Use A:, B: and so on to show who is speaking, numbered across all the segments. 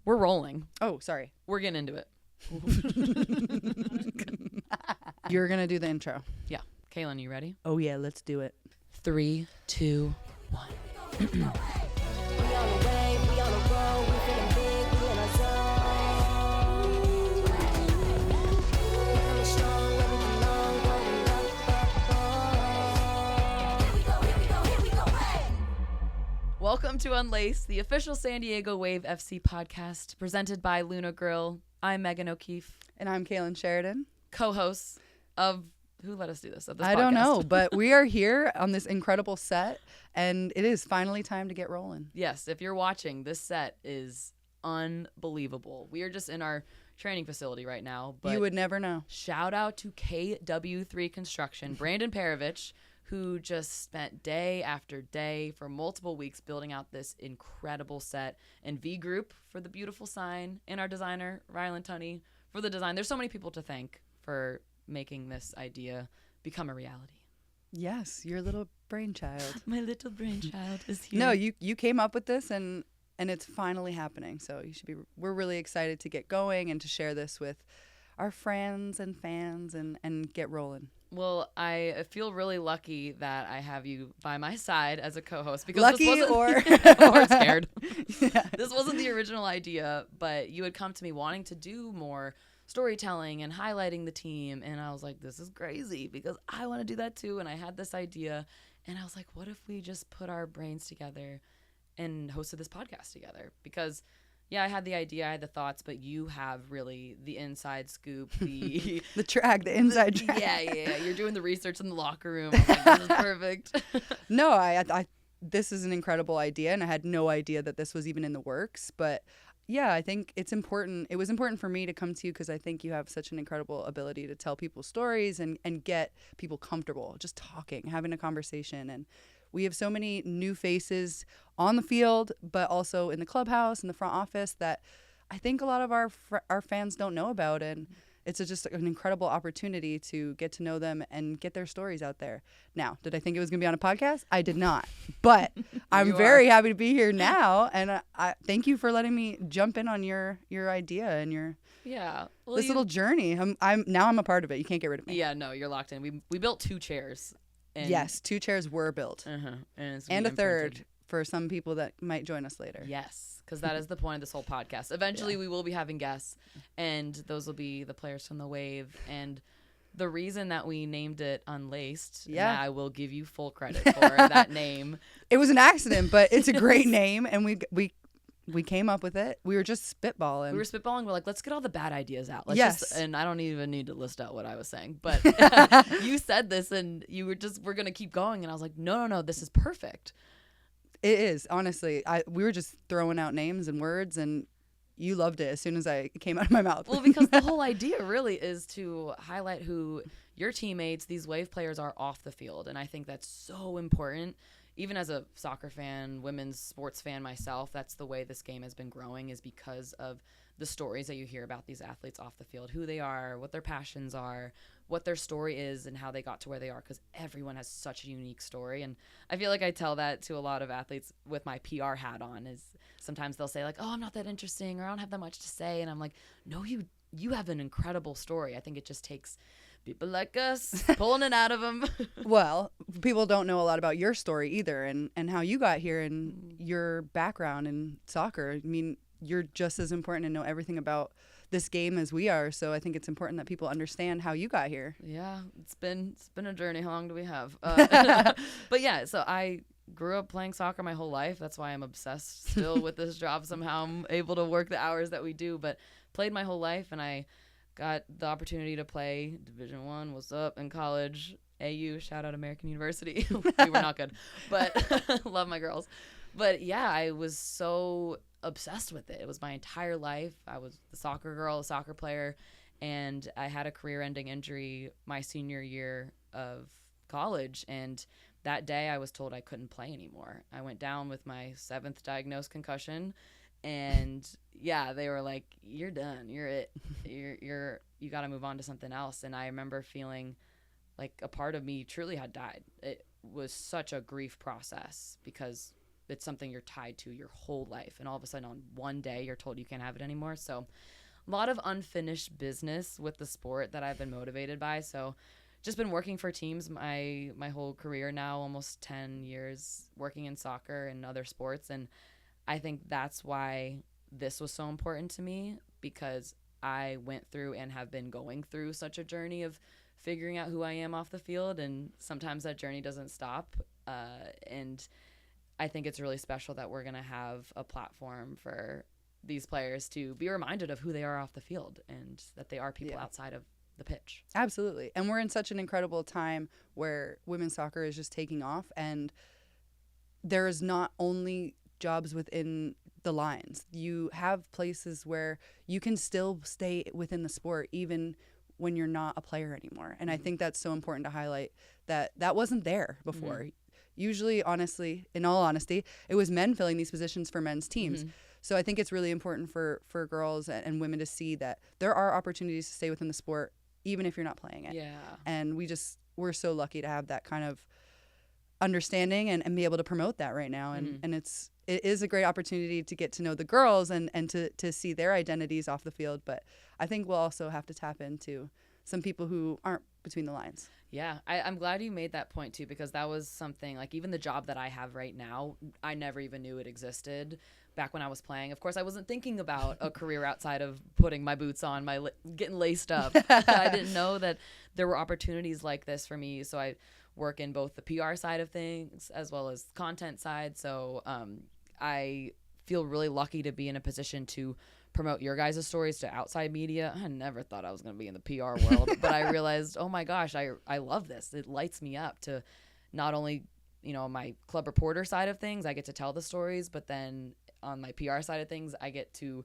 A: We're rolling.
B: Oh, sorry.
A: We're getting into it.
B: You're going to do the intro.
A: Yeah. Kailen, you ready?
B: Oh, yeah. Let's do it.
A: 3, 2, 1.
C: We on the way, we on the road, we feeling big, we in our zone. We coming strong, where we belong, going up. Here we go, hey!
A: Welcome to Unlaced, the official San Diego Wave FC podcast presented by Luna Grill. I'm Megan O'Keefe,
B: And I'm Kailen Sheridan.
A: co-host of who let us do this? Of this
B: I
A: podcast.
B: don't know, but we are here on this incredible set, and it is finally time to get rolling.
A: Yes, if you're watching, this set is unbelievable. We are just in our training facility right now. But
B: You would never know.
A: shout out to KW3 Construction, Brandon Perovich, who just spent day after day for multiple weeks building out this incredible set, and V Group for the beautiful sign, and our designer, Rylan Tunney, for the design. There's so many people to thank for making this idea become a reality.
B: Yes, your little brainchild.
A: My little brainchild is here.
B: No, you came up with this, and it's finally happening. So we're really excited to get going and to share this with our friends and fans and get rolling.
A: Well, I feel really lucky that I have you by my side as a co-host, because
B: Lucky
A: this wasn't,
B: or
A: or scared.
B: Yeah.
A: This wasn't the original idea, but you had come to me wanting to do more storytelling and highlighting the team, and I was like, this is crazy because I want to do that too. And I had this idea, and I was like, what if we just put our brains together and hosted this podcast together? Because yeah, I had the idea, I had the thoughts, but you have really the inside scoop, the
B: the inside track.
A: yeah. You're doing the research in the locker room. I was like, this is perfect.
B: No, I this is an incredible idea, and I had no idea that this was even in the works. But yeah, I think it's important. It was important for me to come to you because I think you have such an incredible ability to tell people stories and get people comfortable just talking, having a conversation. And we have so many new faces on the field, but also in the clubhouse, in the front office, that I think a lot of our fans don't know about. And it's just an incredible opportunity to get to know them and get their stories out there. Now, did I think it was going to be on a podcast? I did not. But I'm very happy to be here now. And I thank you for letting me jump in on your idea and your
A: Well,
B: little journey. I'm a part of it. You can't get rid of me.
A: Yeah, no, you're locked in. We built 2 chairs. And,
B: Yes, 2 chairs were built.
A: and it's
B: And a
A: imprinted.
B: third for some people that might join us later.
A: Yes, because that is the point of this whole podcast. Eventually, we will be having guests, and those will be the players from the Wave. And the reason that we named it Unlaced, and I will give you full credit for that name.
B: It was an accident, but it's a great name, and we came up with it. We were just spitballing.
A: We were spitballing. We're like, let's get all the bad ideas out. And I don't even need to list out what I was saying, but you said this, and you were we're gonna keep going, and I was like, no, this is perfect.
B: It is, honestly. We were just throwing out names and words, and you loved it as soon as I came out of my mouth.
A: Well, because the whole idea really is to highlight who your teammates, these Wave players, are off the field. And I think that's so important. Even as a soccer fan, women's sports fan myself, that's the way this game has been growing, is because of the stories that you hear about these athletes off the field, who they are, what their passions are, what their story is, and how they got to where they are, because everyone has such a unique story. And I feel like I tell that to a lot of athletes with my PR hat on, is sometimes they'll say like, oh, I'm not that interesting, or I don't have that much to say. And I'm like, no, you have an incredible story. I think it just takes people like us pulling it out of them.
B: Well, people don't know a lot about your story either, and how you got here and your background in soccer. I mean, you're just as important to know everything about this game as we are. So I think it's important that people understand how you got here.
A: Yeah, it's been a journey. How long do we have? But yeah, so I grew up playing soccer my whole life. That's why I'm obsessed still with this job. Somehow I'm able to work the hours that we do, but played my whole life, and I got the opportunity to play Division I, what's up, in college. AU, shout out American University. We were not good, but love my girls. But yeah, I was so obsessed with it. It was my entire life. I was the soccer girl, a soccer player, and I had a career-ending injury my senior year of college, and that day I was told I couldn't play anymore. I went down with my 7th diagnosed concussion, and yeah, they were like, you're done. You're it. You got to move on to something else. And I remember feeling like a part of me truly had died. It was such a grief process because it's something you're tied to your whole life. And all of a sudden on one day you're told you can't have it anymore. So a lot of unfinished business with the sport that I've been motivated by. So just been working for teams my whole career now, almost 10 years working in soccer and other sports. And I think that's why this was so important to me, because I went through and have been going through such a journey of figuring out who I am off the field. And sometimes that journey doesn't stop. And I think it's really special that we're going to have a platform for these players to be reminded of who they are off the field and that they are people outside of the pitch.
B: Absolutely. And we're in such an incredible time where women's soccer is just taking off, and there is not only jobs within the lines. You have places where you can still stay within the sport even when you're not a player anymore. And I think that's so important to highlight that wasn't there before. Mm-hmm. Usually, honestly, in all honesty, it was men filling these positions for men's teams. Mm-hmm. So I think it's really important for girls and women to see that there are opportunities to stay within the sport even if you're not playing it. Yeah. And we're so lucky to have that kind of understanding and be able to promote that right now. And and it is a great opportunity to get to know the girls and to see their identities off the field. But I think we'll also have to tap into some people who aren't between the lines.
A: Yeah, I'm glad you made that point too, because that was something, like, even the job that I have right now, I never even knew it existed back when I was playing. Of course, I wasn't thinking about a career outside of putting my boots on, getting laced up. I didn't know that there were opportunities like this for me. So I work in both the PR side of things as well as content side. So I feel really lucky to be in a position to promote your guys' stories to outside media. I never thought I was going to be in the PR world, but I realized, oh my gosh, I love this. It lights me up to not only, my club reporter side of things, I get to tell the stories, but then on my PR side of things, I get to,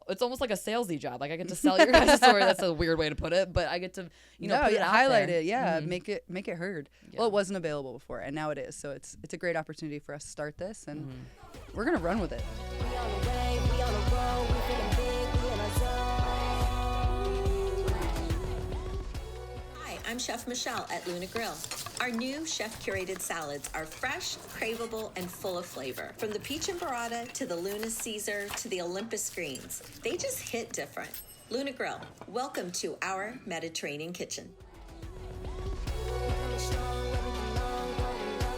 A: it's almost like a salesy job. Like, I get to sell your guys' story. That's a weird way to put it, but I get to, put it out
B: highlight
A: there.
B: it. Yeah. Mm-hmm. Make it heard. Yeah. Well, it wasn't available before, and now it is. So it's a great opportunity for us to start this, and we're going to run with it.
C: We on the way, we on the road, we feeling big, we in our zone.
D: Hi, I'm Chef Michelle at Luna Grill. Our new chef-curated salads are fresh, craveable, and full of flavor. From the peach and burrata to the Luna Caesar to the Olympus greens, they just hit different. Luna Grill, welcome to our Mediterranean kitchen.
C: Coming strong, where we belong, going up.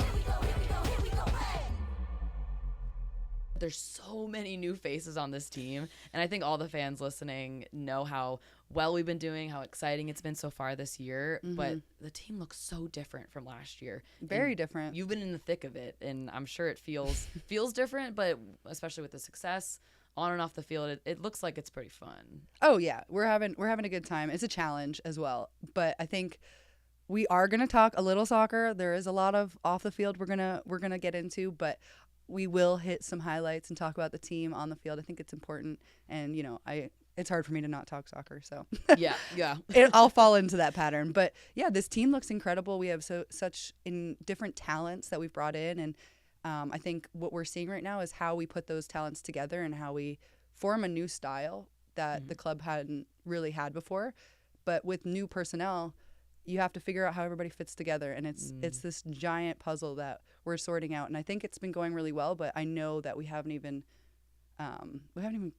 C: Here we go, here we go, here we go, hey!
A: There's so many new faces on this team, and I think all the fans listening know how well we've been doing, how exciting it's been so far this year. But the team looks so different from last year.
B: Very different.
A: You've been in the thick of it, and I'm sure it feels different, but especially with the success on and off the field, it looks like it's pretty fun.
B: Oh yeah, we're having a good time. It's a challenge as well, but I think we are gonna talk a little soccer. There is a lot of off the field we're gonna get into, but we will hit some highlights and talk about the team on the field. I think it's important, and it's hard for me to not talk soccer, so
A: yeah.
B: I'll fall into that pattern. But yeah, this team looks incredible. We have such different talents that we've brought in, and I think what we're seeing right now is how we put those talents together and how we form a new style that the club hadn't really had before. But with new personnel, you have to figure out how everybody fits together, and it's this giant puzzle that we're sorting out. And I think it's been going really well, but I know that we haven't even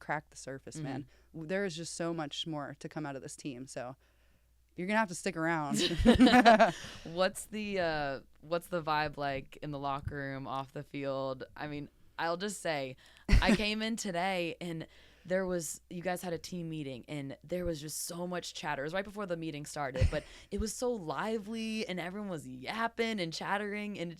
B: cracked the surface, man. There is just so much more to come out of this team, so you're gonna have to stick around.
A: What's the vibe like in the locker room, off the field? I mean, I'll just say, I came in today and you guys had a team meeting, and there was just so much chatter. It was right before the meeting started, but it was so lively, and everyone was yapping and chattering, and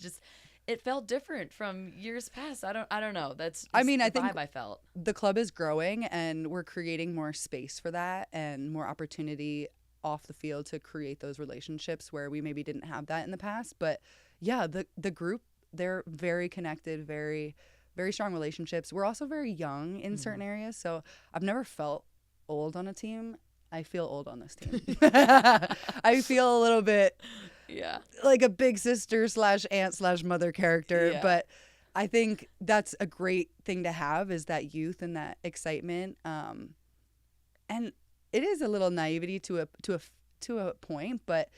A: it felt different from years past. I don't know. That's
B: I think
A: vibe I felt.
B: The club is growing, and we're creating more space for that and more opportunity off the field to create those relationships where we maybe didn't have that in the past. But yeah, the group, they're very connected, very, very strong relationships. We're also very young in certain areas, so I've never felt old on a team. I feel old on this team. I feel a little bit like a big sister / aunt / mother character, but I think that's a great thing to have, is that youth and that excitement. And it is a little naivety to a point, but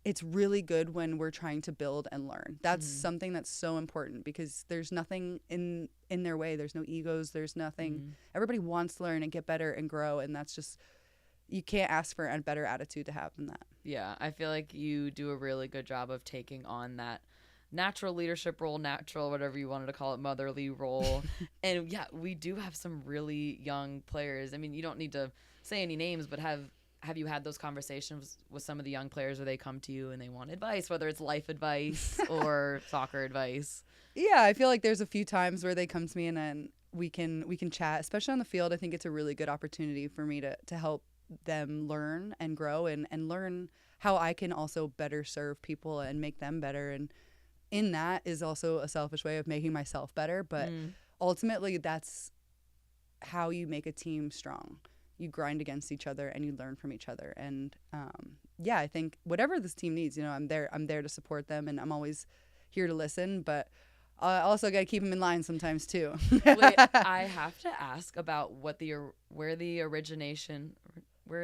B: it's really good when we're trying to build and learn. That's something that's so important because there's nothing in their way. There's no egos. There's nothing. Everybody wants to learn and get better and grow. And that's just, you can't ask for a better attitude to have than that.
A: Yeah, I feel like you do a really good job of taking on that natural leadership role, natural, whatever you wanted to call it, motherly role. And yeah, we do have some really young players. I mean, you don't need to say any names, but have you had those conversations with some of the young players where they come to you and they want advice, whether it's life advice or soccer advice?
B: Yeah, I feel like there's a few times where they come to me and then we can chat, especially on the field. I think it's a really good opportunity for me to help them learn and grow and learn how I can also better serve people and make them better. And in that is also a selfish way of making myself better. But ultimately, that's how you make a team strong. You grind against each other and you learn from each other. And yeah, I think whatever this team needs, I'm there to support them, and I'm always here to listen. But I also got to keep them in line sometimes too.
A: Wait, I have to ask about where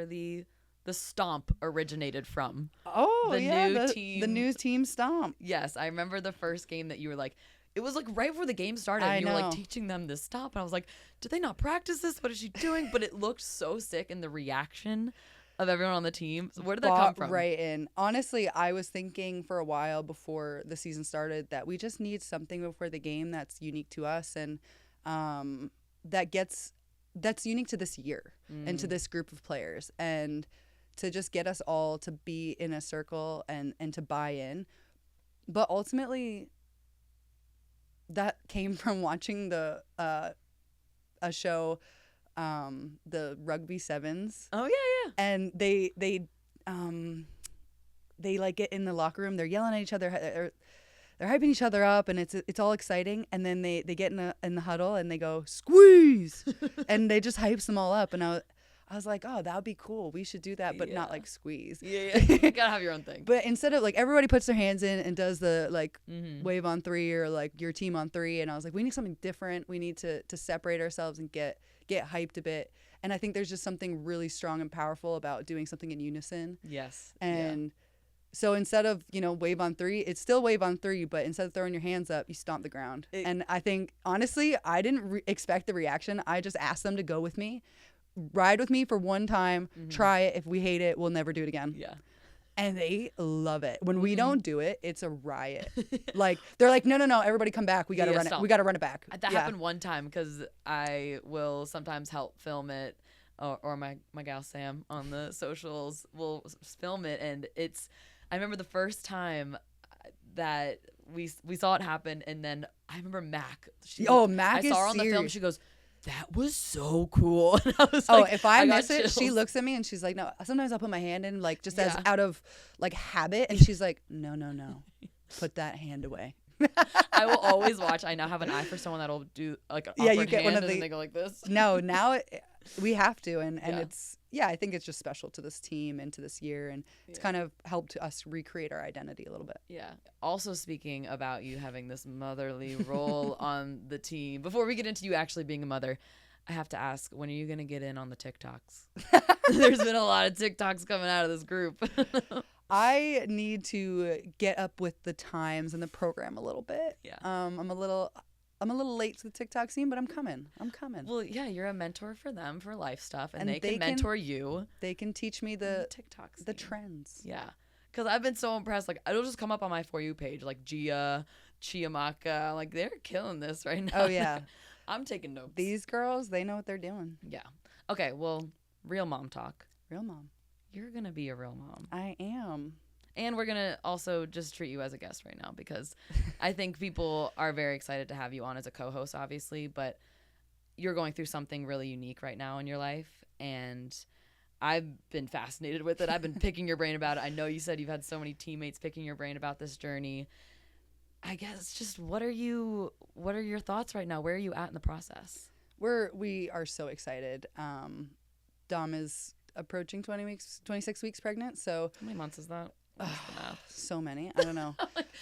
A: the stomp originated from.
B: Oh,
A: the new team.
B: The new team stomp.
A: Yes, I remember the first game that you were like, it was like right before the game started. And you were like teaching them this stomp, and I was like, did they not practice this? What is she doing? But it looked so sick in the reaction of everyone on the team. So where did that come from?
B: Right in. Honestly, I was thinking for a while before the season started that we just need something before the game that's unique to us and that's unique to this year and to this group of players, and to just get us all to be in a circle and to buy in. But ultimately, that came from watching a show, the Rugby Sevens.
A: Oh yeah.
B: And they like get in the locker room. They're yelling at each other. They're hyping each other up, and it's all exciting. And then they get in the huddle and they go squeeze, and they just hypes them all up. And I was like, oh, that would be cool. We should do that, but not like squeeze.
A: Yeah. You gotta have your own thing.
B: But instead of like everybody puts their hands in and does the like wave on three or like your team on three, and I was like, we need something different. We need to separate ourselves and get hyped a bit. And I think there's just something really strong and powerful about doing something in unison.
A: Yes.
B: And so instead of, wave on three, it's still wave on three, but instead of throwing your hands up, you stomp the ground. And I think, honestly, I didn't expect the reaction. I just asked them to go with me, ride with me for one time, try it. If we hate it, we'll never do it again.
A: Yeah.
B: And they love it. When we don't do it, it's a riot. Like, they're like, no, everybody come back. We got to run it. We got to run it back.
A: That happened one time because I will sometimes help film it, or my gal Sam on the socials will film it. And I remember the first time that we saw it happen, and then I remember Mac.
B: Mac
A: I saw her on the film. She goes, that was so cool. And I was like,
B: if I miss it, she looks at me and she's like, no. Sometimes I'll put my hand in, like, just as out of like habit, and she's like, no, put that hand away.
A: I will always watch. I now have an eye for someone that'll do like an awkward hand, and then they go like this.
B: No, now we have to, and it's I think it's just special to this team and to this year, and it's kind of helped us recreate our identity a little bit.
A: Yeah. Also, speaking about you having this motherly role on the team, before we get into you actually being a mother, I have to ask, when are you going to get in on the TikToks? There's been a lot of TikToks coming out of this group.
B: I need to get up with the times and the program a little bit.
A: Yeah.
B: I'm a little late to the TikTok scene, but I'm coming.
A: Well, yeah, you're a mentor for them for life stuff, and they can mentor you.
B: They can teach me the
A: TikToks,
B: the trends.
A: Yeah, because I've been so impressed. Like, it'll just come up on my For You page, like Gia, Chiamaka. Like, they're killing this right now.
B: Oh yeah,
A: I'm taking notes.
B: These girls, they know what they're doing.
A: Yeah. Okay. Well, real mom talk.
B: Real mom.
A: You're gonna be a real mom.
B: I am.
A: And we're going to also just treat you as a guest right now, because I think people are very excited to have you on as a co-host, obviously, but you're going through something really unique right now in your life, and I've been fascinated with it. I've been picking your brain about it. I know you said you've had so many teammates picking your brain about this journey. I guess just what are your thoughts right now? Where are you at in the process?
B: We are so excited. Dom is approaching 26 weeks pregnant. So
A: how many months is that? What's the math?
B: So many. I don't know.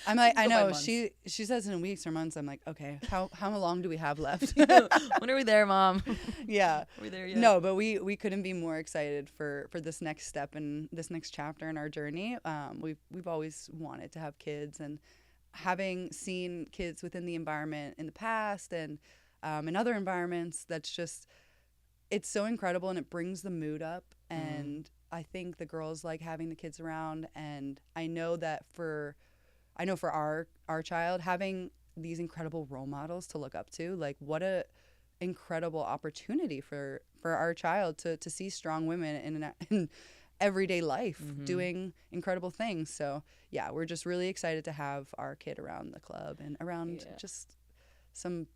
B: I'm
A: Let's
B: like, I
A: go by
B: know
A: months.
B: she says in weeks or months. I'm like, okay, how long do we have left?
A: When are we there, Mom?
B: Yeah.
A: Are we there yet?
B: No, but we couldn't be more excited for this next step and this next chapter in our journey. We've always wanted to have kids, and having seen kids within the environment in the past and in other environments, that's just, it's so incredible, and it brings the mood up. And I think the girls like having the kids around, and I know for our child, having these incredible role models to look up to, like, what a incredible opportunity for our child to see strong women in everyday life doing incredible things. So yeah, we're just really excited to have our kid around the club and around just some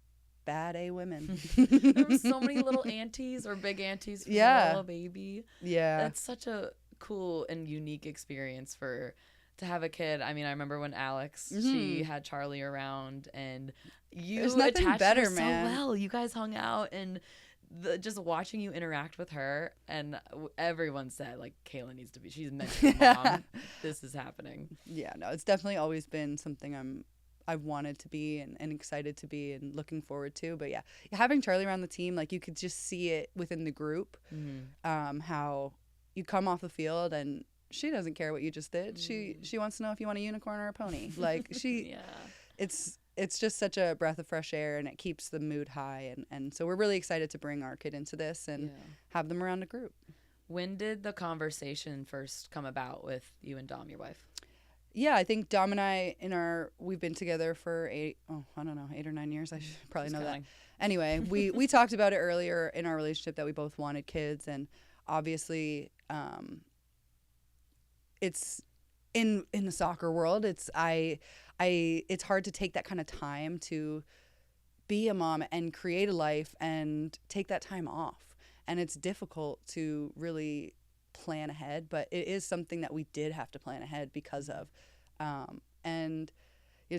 B: bad A women.
A: There were so many little aunties or big aunties for the little baby.
B: Yeah.
A: That's such a cool and unique experience to have a kid. I mean, I remember when Alex, she had Charlie around, and you
B: There's nothing
A: attached
B: better,
A: her so
B: man.
A: well. You guys hung out, and just watching you interact with her, and everyone said, like, Kailen needs to be, she's meant to be mom. This is happening.
B: Yeah, no, it's definitely always been something I've wanted to be and excited to be and looking forward to. But yeah, having Charlie around the team, like, you could just see it within the group, how you come off the field and she doesn't care what you just did. She wants to know if you want a unicorn or a pony. Like, it's just such a breath of fresh air, and it keeps the mood high. And so we're really excited to bring our kid into this and have them around a group.
A: When did the conversation first come about with you and Dom, your wife?
B: Yeah, I think Dom and I we've been together for 8 or 9 years. I should probably know that. Anyway, we talked about it earlier in our relationship that we both wanted kids, and obviously it's in the soccer world, it's hard to take that kind of time to be a mom and create a life and take that time off. And it's difficult to really plan ahead, but it is something that we did have to plan ahead because of. And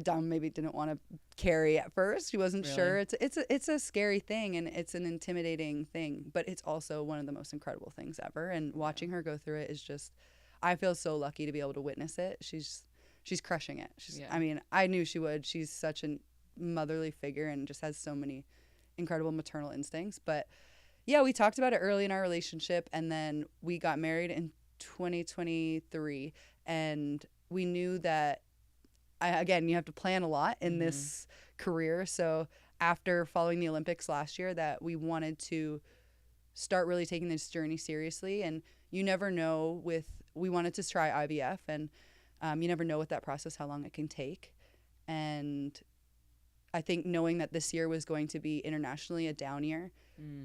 B: Dom maybe didn't want to carry at first. She wasn't sure. It's a scary thing, and it's an intimidating thing, but it's also one of the most incredible things ever. And watching her go through it is just, I feel so lucky to be able to witness it. She's crushing it. I mean, I knew she would. She's such a motherly figure and just has so many incredible maternal instincts. But yeah, we talked about it early in our relationship, and then we got married in 2023, and we knew that, again, you have to plan a lot in this career. So after following the Olympics last year, that we wanted to start really taking this journey seriously. And you never know we wanted to try IVF, and you never know with that process how long it can take. And I think knowing that this year was going to be internationally a down year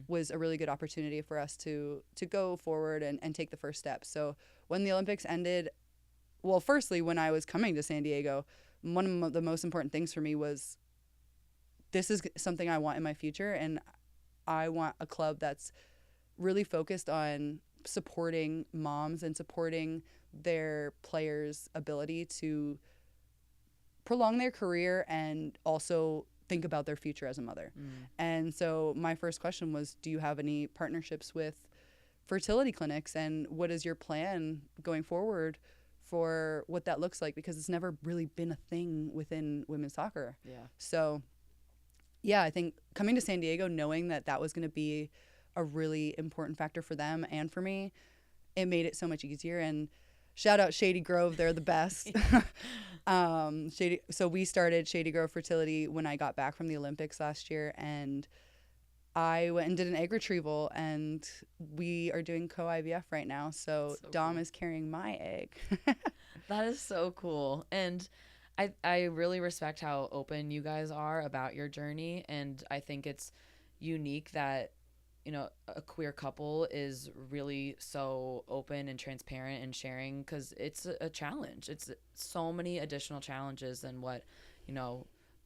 B: was a really good opportunity for us to go forward and take the first step. So when the Olympics ended, well, firstly, when I was coming to San Diego, one of the most important things for me was, this is something I want in my future, and I want a club that's really focused on supporting moms and supporting their players' ability to prolong their career and also think about their future as a mother. And so my first question was, do you have any partnerships with fertility clinics, and what is your plan going forward for what that looks like? Because it's never really been a thing within women's soccer. So yeah, I think coming to San Diego, knowing that was going to be a really important factor for them and for me, it made it so much easier. And shout out Shady Grove, they're the best. So we started Shady Grove Fertility when I got back from the Olympics last year, and I went and did an egg retrieval, and we are doing co-IVF right now. So Dom is carrying my egg.
A: That is so cool. And I really respect how open you guys are about your journey. And I think it's unique that, a queer couple is really so open and transparent and sharing, because it's a challenge. It's so many additional challenges than what,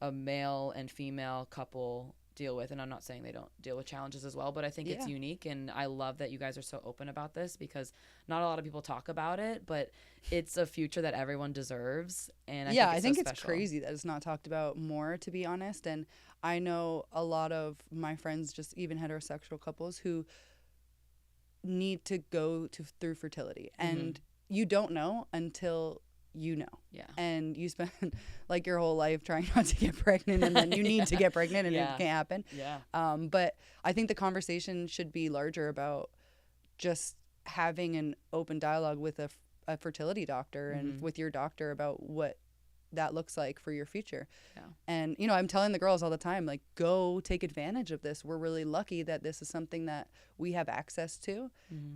A: a male and female couple deal with. And I'm not saying they don't deal with challenges as well, but I think it's unique. And I love that you guys are so open about this, because not a lot of people talk about it, but it's a future that everyone deserves. And I think it's
B: crazy that it's not talked about more, to be honest. And I know a lot of my friends, just even heterosexual couples, who need to go through fertility, and you don't know until
A: Yeah.
B: And you spend like your whole life trying not to get pregnant, and then you need to get pregnant, and it can't happen.
A: Yeah.
B: But I think the conversation should be larger about just having an open dialogue with a fertility doctor and with your doctor about what that looks like for your future.
A: Yeah.
B: And, you know, I'm telling the girls all the time, like, go take advantage of this. We're really lucky that this is something that we have access to,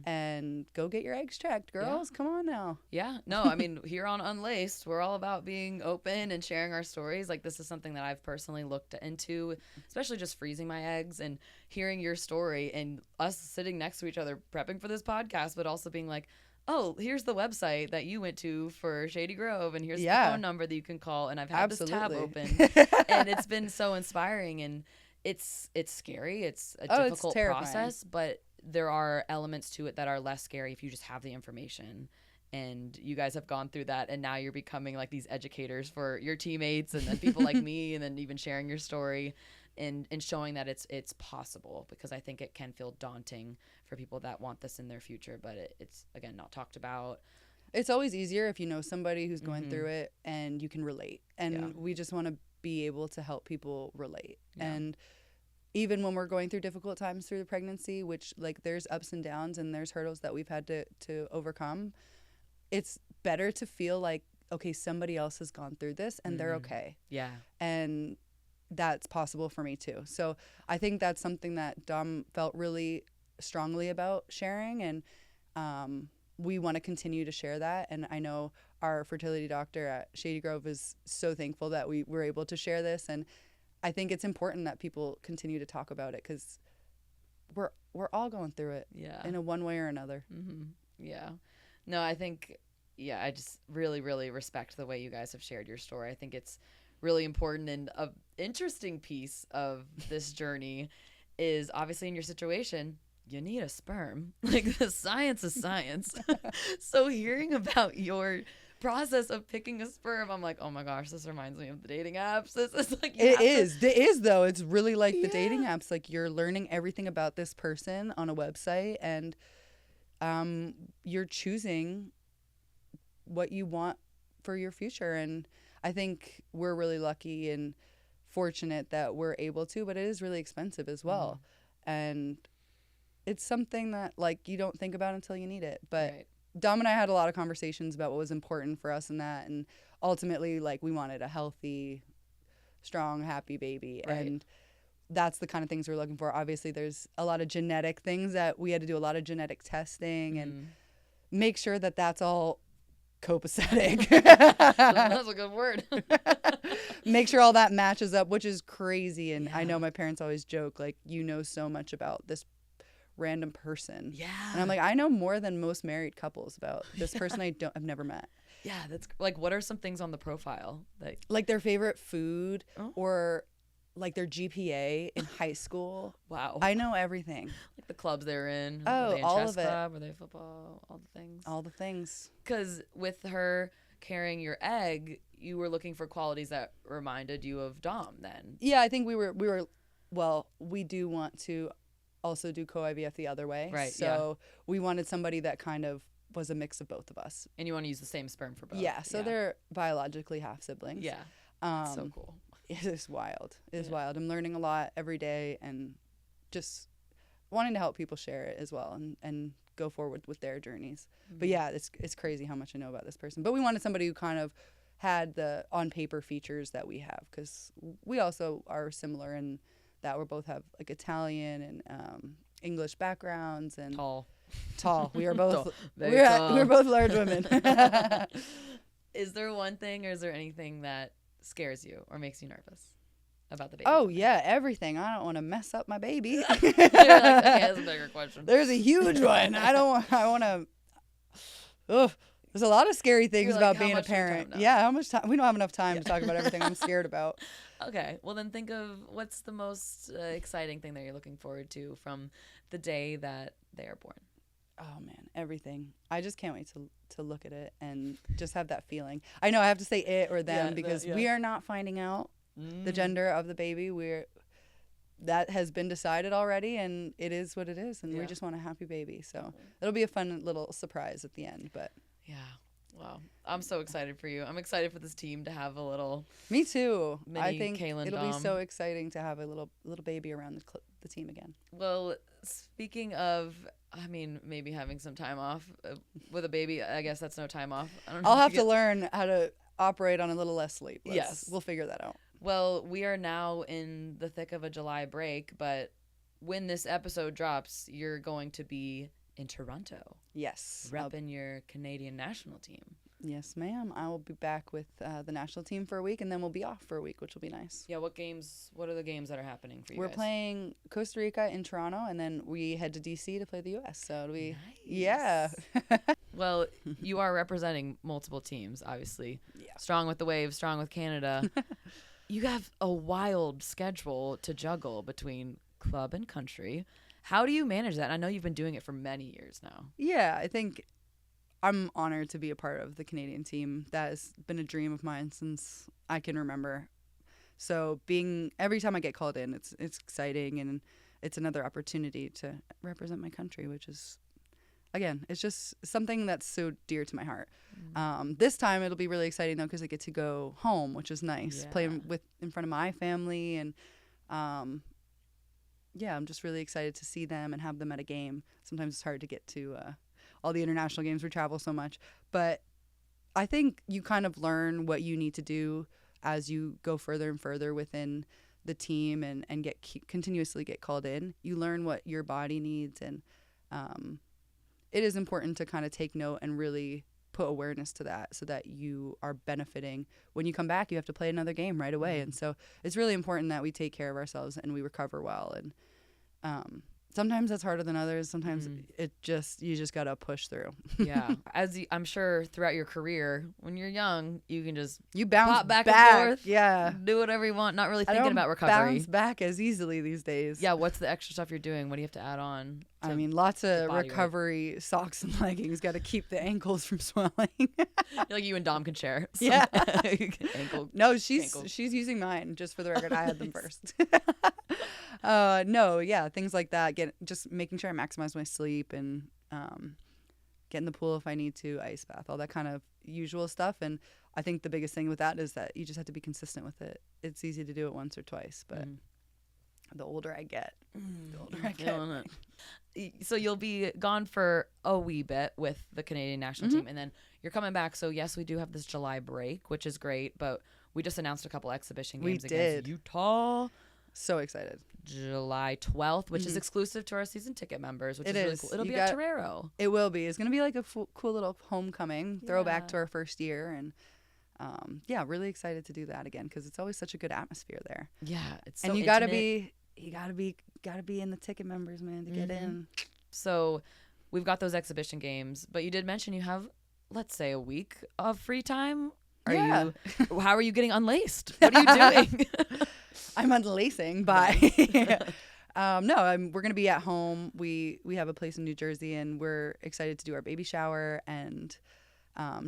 B: and go get your eggs checked, girls. Come on now.
A: Yeah. No, I mean, here on Unlaced, we're all about being open and sharing our stories. Like, this is something that I've personally looked into, especially just freezing my eggs and hearing your story and us sitting next to each other prepping for this podcast, but also being like, oh, here's the website that you went to for Shady Grove, and here's the phone number that you can call, and I've had this tab open, and it's been so inspiring, and it's scary. It's a difficult process, but there are elements to it that are less scary if you just have the information. And you guys have gone through that, and now you're becoming like these educators for your teammates and then people like me, and then even sharing your story and showing that it's possible, because I think it can feel daunting for people that want this in their future, but it's again not talked about.
B: It's always easier if you know somebody who's going through it and you can relate. And we just want to be able to help people relate. And even when we're going through difficult times through the pregnancy, which like there's ups and downs and there's hurdles that we've had to overcome, it's better to feel like, okay, somebody else has gone through this and they're okay.
A: Yeah.
B: And that's possible for me too. So I think that's something that Dom felt really strongly about sharing, and we want to continue to share that. And I know our fertility doctor at Shady Grove is so thankful that we were able to share this, and I think it's important that people continue to talk about it, because we're all going through it in a one way or another.
A: Yeah. No, I think, I just really, really respect the way you guys have shared your story. I think it's really important, and an interesting piece of this journey is obviously in your situation, you need a sperm. Like, the science is science. So hearing about your process of picking a sperm, I'm like, oh my gosh, this reminds me of the dating apps. This is like,
B: it is though. It's really like the dating apps. Like, you're learning everything about this person on a website, and you're choosing what you want for your future. And I think we're really lucky and fortunate that we're able to, but it is really expensive as well. And it's something that like you don't think about until you need it. But Dom and I had a lot of conversations about what was important for us in that, and ultimately, like, we wanted a healthy, strong, happy baby. And that's the kind of things we're looking for. Obviously, there's a lot of genetic things that we had to do, a lot of genetic testing and make sure that that's all copacetic.
A: That's a good word.
B: Make sure all that matches up, which is crazy. And I know my parents always joke, like, you know so much about this random person. And I'm like, I know more than most married couples about this person I've never met.
A: That's like, what are some things on the profile that,
B: like, their favorite food or like their GPA in high school?
A: Wow.
B: I know everything.
A: Like the clubs they're in.
B: Oh,
A: were they in
B: all
A: chess
B: of it.
A: Club? Were they football? All the things.
B: All the things.
A: Because with her carrying your egg, you were looking for qualities that reminded you of Dom then.
B: Yeah, I think we were well, we do want to also do co-IVF the other way.
A: Right.
B: So we wanted somebody that kind of was a mix of both of us.
A: And you want to use the same sperm for both.
B: Yeah, so they're biologically half siblings.
A: Yeah. So cool.
B: It is wild. It is wild. I'm learning a lot every day, and just wanting to help people share it as well and go forward with their journeys. But yeah, it's crazy how much I know about this person. But we wanted somebody who kind of had the on paper features that we have, because we also are similar in that we both have like Italian and English backgrounds, and tall. We are both we're both large women.
A: Is there one thing, or is there anything that scares you or makes you nervous about the baby?
B: Oh yeah, everything. I don't want to mess up my baby.
A: You're like, okay, that's a bigger question.
B: There's a huge one. I want to. There's a lot of scary things about being a parent. Yeah, how much time? We don't have enough time to talk about everything I'm scared about.
A: Okay, well then think of what's the most exciting thing that you're looking forward to from the day that they are born.
B: Oh man, everything. I just can't wait to look at it and just have that feeling. I know I have to say it or them because we are not finding out the gender of the baby. That has been decided already, and it is what it is, and we just want a happy baby. So it'll be a fun little surprise at the end. But
A: Wow. I'm so excited for you. I'm excited for this team to have a little
B: Me too. I
A: mini
B: think
A: Kailen
B: it'll be
A: Dom.
B: so exciting to have a little baby around the team again.
A: Well, speaking of, I mean, maybe having some time off with a baby, I guess that's no time off. I don't know
B: I'll
A: if
B: have
A: you
B: to
A: get-
B: learn how to operate on a little less sleep.
A: Yes.
B: We'll figure that out.
A: Well, we are now in the thick of a July break, but when this episode drops, you're going to be in Toronto,
B: Yes.
A: repping your Canadian national team.
B: Yes, ma'am. I will be back with the national team for a week, and then we'll be off for a week, which will be nice.
A: Yeah, what are the games that are happening for you
B: We're
A: guys?
B: playing Costa Rica in Toronto, and then we head to DC to play the US. So it'll be,
A: Nice.
B: yeah.
A: Well, you are representing multiple teams, obviously.
B: Yeah.
A: Strong with the Waves, strong with Canada. You have a wild schedule to juggle between club and country. How do you manage that? I know you've been doing it for many years now.
B: Yeah, I think I'm honored to be a part of the Canadian team. That has been a dream of mine since I can remember. So every time I get called in, it's exciting, and it's another opportunity to represent my country, which is, again, it's just something that's so dear to my heart. This time it'll be really exciting though, because I get to go home, which is nice,
A: Yeah.
B: playing in front of my family, and yeah, I'm just really excited to see them and have them at a game. Sometimes it's hard to get to all the international games. We travel so much, but I think you kind of learn what you need to do as you go further and further within the team and continuously get called in. You learn what your body needs, and it is important to kind of take note and really put awareness to that, so that you are benefiting. When you come back, you have to play another game right away. And so it's really important that we take care of ourselves and we recover well. And sometimes that's harder than others. Sometimes you just got to push through.
A: Yeah. I'm sure throughout your career, when you're young, you can just
B: You bounce
A: pop back and forth.
B: Yeah.
A: Do whatever you want, not really
B: I
A: thinking
B: don't
A: about recovery.
B: bounce back as easily these days.
A: Yeah, what's the extra stuff you're doing? What do you have to add on?
B: I mean, lots of
A: body weight?
B: recovery socks and leggings. Got to keep the ankles from swelling.
A: Like you and Dom can share. some
B: Yeah.
A: ankle.
B: No, she's
A: ankles.
B: using mine. Just for the record, I had them
A: Nice.
B: first. No, yeah, things like that. Just making sure I maximize my sleep, and get in the pool if I need to, ice bath, all that kind of usual stuff. And I think the biggest thing with that is that you just have to be consistent with it. It's easy to do it once or twice, but the older I get, the older I get.
A: Feeling it. So you'll be gone for a wee bit with the Canadian national team, and then you're coming back. So yes, we do have this July break, which is great, but we just announced a couple exhibition
B: We
A: games
B: did.
A: against Utah.
B: So excited.
A: July 12th, which is exclusive to our season ticket members, which
B: It
A: is really
B: is.
A: cool. It'll
B: You
A: be at Torero.
B: It will be. It's going to be like a cool little homecoming, throwback
A: Yeah.
B: to our first year. And yeah, really excited to do that again, because it's always such a good atmosphere there.
A: Yeah, it's so
B: And you
A: intimate.
B: gotta be in the ticket members, man, to get in.
A: So we've got those exhibition games, but you did mention you have, let's say, a week of free time.
B: Yeah.
A: How are you getting unlaced? What are you doing?
B: I'm unlacing by. No, we're gonna be at home. We have a place in New Jersey, and we're excited to do our baby shower and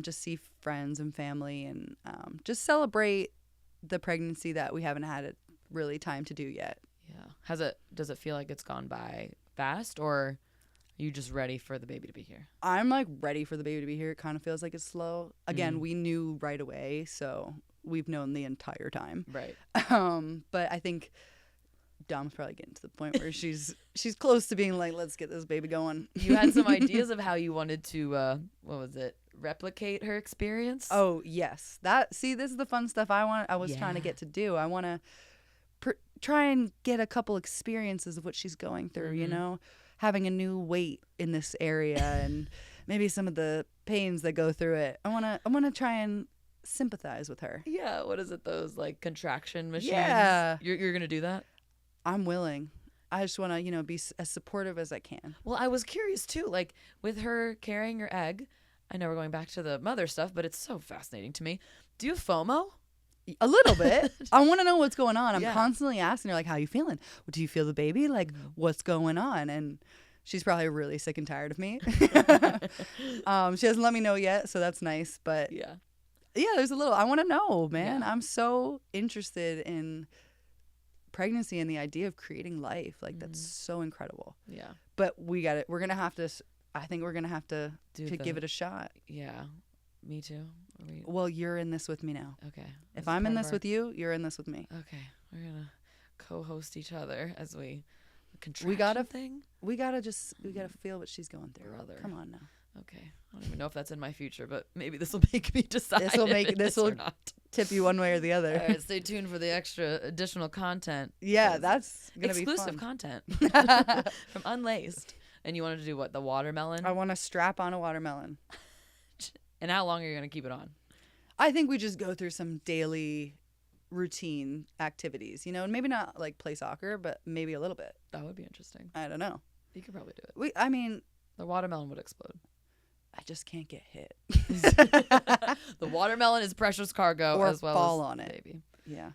B: just see friends and family, and just celebrate the pregnancy that we haven't had really time to do yet.
A: Yeah. Does it feel like it's gone by fast, or are you just ready for the baby to be here?
B: I'm like ready for the baby to be here. It kind of feels like it's slow. Again, we knew right away, so we've known the entire time.
A: Right.
B: But I think Dom's probably getting to the point where she's close to being like, let's get this baby going.
A: You had some ideas of how you wanted to, replicate her experience?
B: Oh yes, this is the fun stuff I was trying to
A: Yeah.
B: get to do. I want to try and get a couple experiences of what she's going through. You know, having a new weight in this area and maybe some of the pains that go through it. I want to try and sympathize with her.
A: Yeah. What is it? Those like contraction machines?
B: Yeah.
A: You're going to do that?
B: I'm willing. I just want to, be as supportive as I can.
A: Well, I was curious too, like with her carrying your egg. I know we're going back to the mother stuff, but it's so fascinating to me. Do you have FOMO?
B: A little bit. I want to know what's going on. I'm
A: Yeah.
B: constantly asking her, like, how you feeling? Do you feel the baby? Like, what's going on? And she's probably really sick and tired of me. She hasn't let me know yet, so that's nice. But
A: Yeah.
B: there's a little. I want to know, man.
A: Yeah.
B: I'm so interested in pregnancy and the idea of creating life. Like, that's so incredible.
A: Yeah.
B: But we're gonna have to. I think we're gonna have to
A: Do
B: give it a shot.
A: Yeah. me too? Are we,
B: Well, you're in this with me now.
A: okay.
B: If I'm in this with you, you're in this with me.
A: Okay, we're gonna co-host each other as we
B: We gotta
A: thing.
B: we gotta feel what she's going through.
A: Brother.
B: Come on now.
A: Okay, I don't even know if that's in my future, but maybe this will make me decide.
B: This will make-
A: if
B: this
A: it is
B: will
A: or not.
B: Tip you one way or the other.
A: All right, stay tuned for the extra additional content.
B: Yeah,
A: Because
B: that's gonna
A: exclusive
B: be fun.
A: content from Unlaced. And you wanted to do what? The watermelon?
B: I want to strap on a watermelon.
A: And how long are you gonna keep it on?
B: I think we just go through some daily routine activities, and maybe not like play soccer, but maybe a little bit.
A: That would be interesting.
B: I don't know.
A: You could probably do it.
B: I mean,
A: The watermelon would explode.
B: I just can't get hit.
A: The watermelon is precious cargo
B: Or
A: as well
B: fall
A: as
B: on it.
A: baby.
B: Yeah.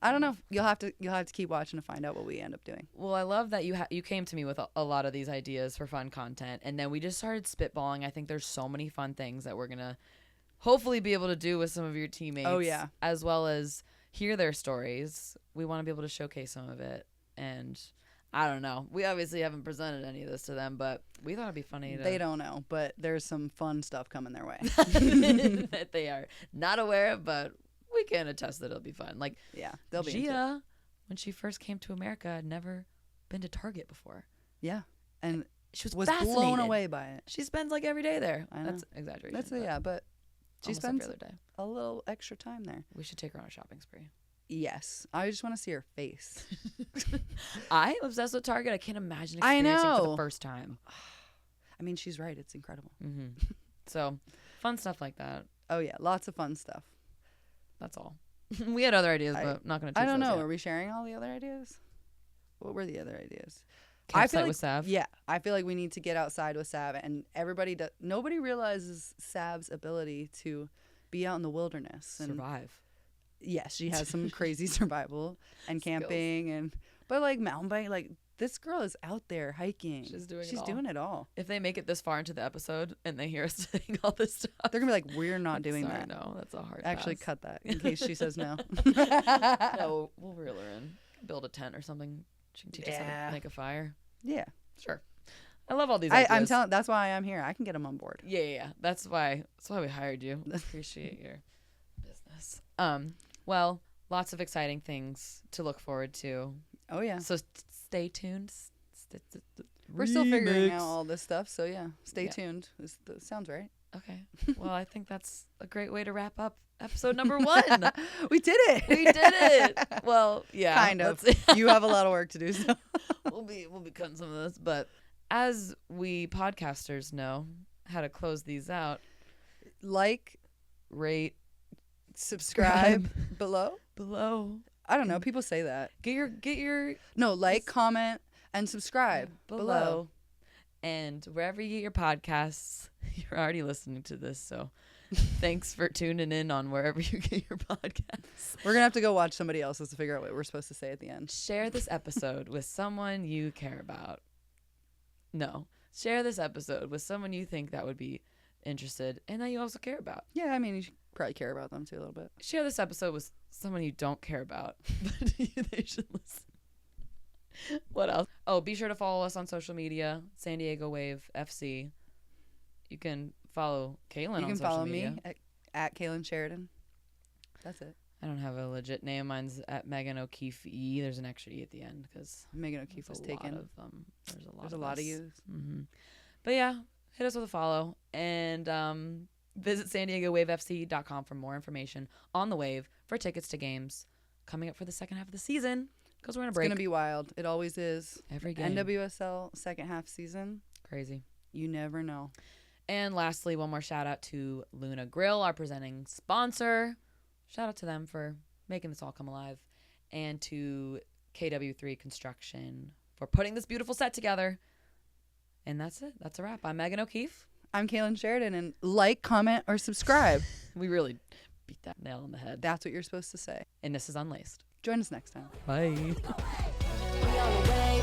B: I don't know. You'll have to keep watching to find out what we end up doing.
A: Well, I love that you came to me with a lot of these ideas for fun content, and then we just started spitballing. I think there's so many fun things that we're gonna hopefully be able to do with some of your teammates.
B: Oh, yeah.
A: As well as hear their stories. We want to be able to showcase some of it, and I don't know. We obviously haven't presented any of this to them, but we thought it'd be funny to
B: They don't know, but there's some fun stuff coming their way.
A: that they are not aware of, but we can attest that it'll be fun. Like
B: Yeah, they'll be into it.
A: Gia, when she first came to America, had never been to Target before.
B: Yeah, and
A: She
B: was
A: fascinated.
B: blown away by it.
A: She spends like every day there.
B: I know.
A: That's exaggeration.
B: That's
A: but
B: yeah, but she
A: almost every
B: spends
A: other day.
B: a little extra time there.
A: We should take her on a shopping spree.
B: Yes, I just want to see her face.
A: I am obsessed with Target. I can't imagine
B: I
A: experiencing it for
B: know.
A: the first time.
B: I mean, she's right. It's incredible.
A: Hmm So, fun stuff like that.
B: Oh yeah, lots of fun stuff.
A: That's all. We had other ideas,
B: I-
A: but not going to.
B: I don't know. Are we sharing all the other ideas? What were the other ideas? I
A: Campsite
B: feel like
A: with Sav.
B: Yeah, I feel like we need to get outside with Sav, and nobody realizes Sav's ability to be out in the wilderness and
A: Survive.
B: yes, she has some crazy survival and
A: Skills.
B: camping but like mountain bike, like this girl is out there hiking.
A: She's doing it
B: She's
A: all.
B: doing it all.
A: If they make it this far into the episode and they hear us saying all this stuff,
B: They're gonna be like, we're not doing
A: sorry,
B: that.
A: No, that's a hard.
B: Actually,
A: pass.
B: cut that in case she says no.
A: No, we'll reel her in. Build a tent or something. She can teach us how
B: Yeah.
A: to make a fire.
B: Yeah,
A: Sure. I love all these ideas.
B: I'm telling. That's why I'm here. I can get them on board.
A: Yeah. That's why we hired you. Appreciate your business. Well, lots of exciting things to look forward to.
B: Oh yeah.
A: So stay tuned.
B: We're still figuring
A: Remix.
B: out all this stuff, so yeah, stay
A: Yeah.
B: tuned. That sounds right.
A: Okay. Well, I think that's a great way to wrap up episode number 1.
B: We did it.
A: We did it. Well, yeah.
B: Kind of.
A: let's-
B: You have a lot of work to do. So.
A: we'll be cutting some of this, but as we podcasters know how to close these out,
B: Like,
A: rate
B: subscribe below.
A: below.
B: I don't know. People say that.
A: Get your
B: No, like, comment, and subscribe below.
A: And wherever you get your podcasts, you're already listening to this, so thanks for tuning in on wherever you get your podcasts.
B: We're gonna have to go watch somebody else's to figure out what we're supposed to say at the end.
A: Share this episode with someone you care about. No. Share this episode with someone you think that would be interested and that you also care about.
B: Yeah, I mean, you should probably care about them too a little bit.
A: Share this episode with someone you don't care about, but they should listen. What else? Oh, be sure to follow us on social media, San Diego Wave FC. You can follow Kailen on
B: You can
A: social
B: follow
A: media.
B: me at Kailen Sheridan. That's it.
A: I don't have a legit name. Mine's at Megan O'Keefe E. There's an extra E at the end because
B: Megan O'Keefe was taken.
A: There's a lot.
B: There's
A: of
B: a lot of
A: us.
B: yous.
A: Mm-hmm. But yeah, hit us with a follow and visit sandiegowavefc.store for more information on the wave for tickets to games coming up for the second half of the season because we're gonna
B: It's
A: break
B: gonna be wild. It always is.
A: every game.
B: NWSL second half season.
A: Crazy.
B: You never know.
A: And lastly, one more shout out to Luna Grill, our presenting sponsor. Shout out to them for making this all come alive, and to KW3 Construction for putting this beautiful set together. And that's it. That's a wrap. I'm Megan O'Keefe.
B: I'm Kailen Sheridan, and like, comment, or subscribe.
A: We really beat that nail on the head.
B: That's what you're supposed to say.
A: And this is Unlaced.
B: Join us next time.
A: Bye.
C: We on the way.